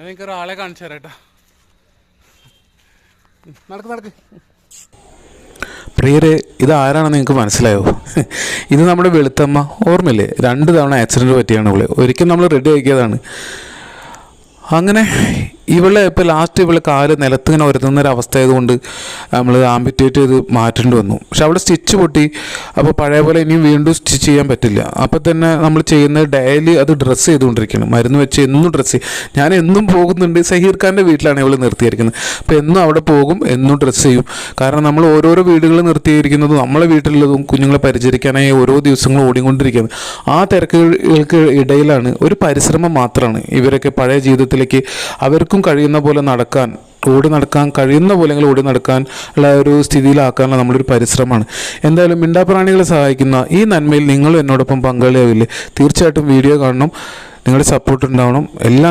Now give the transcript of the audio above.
എനിക്കൊരാളെ കാണിച്ചു തരാം. നടക്ക്. പ്രിയരെ, ഇത് ആരാണെന്ന് നിങ്ങൾക്ക് മനസ്സിലായോ? ഇത് നമ്മുടെ വെളുത്തമ്മ. ഓർമ്മയില്ലേ? 2 തവണ ആക്സിഡൻറ്റ് പറ്റിയാണ് ഇവള്. ഒരിക്കൽ നമ്മൾ റെഡി ആക്കിയതാണ്. അങ്ങനെ ഇവളെ ഇപ്പോൾ ലാസ്റ്റ് ഇവളെ കാല് നിലത്തിങ്ങനെ ഒരുത്തുന്നൊരവസ്ഥ ആയതുകൊണ്ട് നമ്മൾ ആംബിറ്റേറ്റ് ചെയ്ത് മാറ്റേണ്ടി വന്നു. പക്ഷെ അവിടെ സ്റ്റിച്ച് പൊട്ടി. അപ്പോൾ പഴയ പോലെ ഇനിയും വീണ്ടും സ്റ്റിച്ച് ചെയ്യാൻ പറ്റില്ല. അപ്പോൾ തന്നെ നമ്മൾ ചെയ്യുന്നത് ഡെയിലി അത് ഡ്രസ്സ് ചെയ്തുകൊണ്ടിരിക്കണം. മരുന്ന് വെച്ച് എന്നും ഡ്രസ്സ് ചെയ്യും. ഞാൻ എന്നും പോകുന്നുണ്ട്. സഹീർ ഖാൻ്റെ വീട്ടിലാണ് ഇവൾ നിർത്തിയിരിക്കുന്നത്. അപ്പോൾ എന്നും അവിടെ പോകും, എന്നും ഡ്രസ്സ് ചെയ്യും. കാരണം നമ്മൾ ഓരോരോ വീടുകൾ നിർത്തിയിരിക്കുന്നതും നമ്മളെ വീട്ടിലുള്ളതും കുഞ്ഞുങ്ങളെ പരിചരിക്കാനായി ഓരോ ദിവസങ്ങളും ഓടിക്കൊണ്ടിരിക്കുന്നത്. ആ തിരക്കുകൾക്ക് ഇടയിലാണ് ഒരു പരിശ്രമം മാത്രമാണ് ഇവരൊക്കെ പഴയ ജീവിതത്തിലേക്ക് അവർക്കും കഴിയുന്ന പോലെ ഓടി നടക്കാൻ കഴിയുന്ന പോലെ ഓടി നടക്കാൻ ഉള്ള ഒരു സ്ഥിതിയിലാക്കാനുള്ള നമ്മളൊരു പരിശ്രമമാണ്. എന്തായാലും മിണ്ടാപ്രാണികളെ സഹായിക്കുന്ന ഈ നന്മയിൽ നിങ്ങളും എന്നോടൊപ്പം പങ്കാളിയാവില്ലേ? തീർച്ചയായിട്ടും വീഡിയോ കാണണം. നിങ്ങളുടെ സപ്പോർട്ട് ഉണ്ടാവണം. എല്ലാ